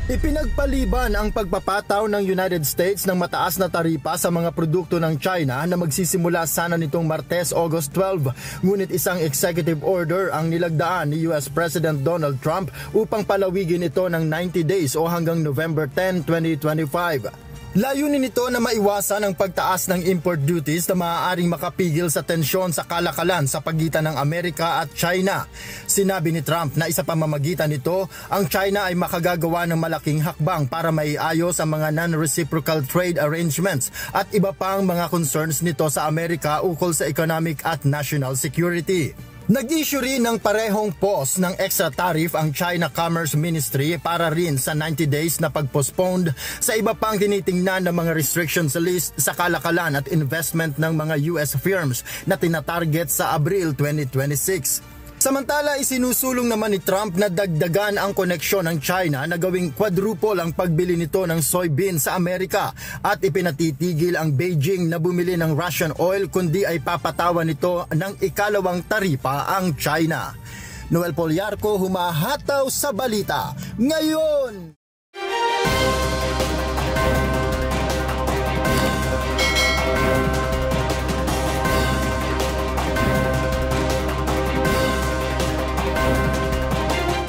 Ipinagpaliban ang pagpapataw ng United States ng mataas na taripa sa mga produkto ng China na magsisimula sana nitong Martes, August 12. Ngunit isang executive order ang nilagdaan ni US President Donald Trump upang palawigin ito ng 90 days o hanggang November 10, 2025. Layunin nito na maiwasan ang pagtaas ng import duties na maaaring makapigil sa tensyon sa kalakalan sa pagitan ng Amerika at China. Sinabi ni Trump na isa pamamagitan nito, ang China ay makagagawa ng malaking hakbang para maiayos ang mga non-reciprocal trade arrangements at iba pang mga concerns nito sa Amerika ukol sa economic at national security. Nag-issue rin ng parehong pause ng extra tariff ang China Commerce Ministry para rin sa 90 days na pag-postponed sa iba pang tinitingnan ng mga restrictions list sa kalakalan at investment ng mga US firms na tinatarget sa Abril 2026. Samantala, isinusulong naman ni Trump na dagdagan ang koneksyon ng China na gawing quadruple ang pagbili nito ng soybean sa Amerika at ipinatitigil ang Beijing na bumili ng Russian oil kundi ay papatawan nito ng ikalawang taripa ang China. Noel Poliarco, humahataw sa balita ngayon.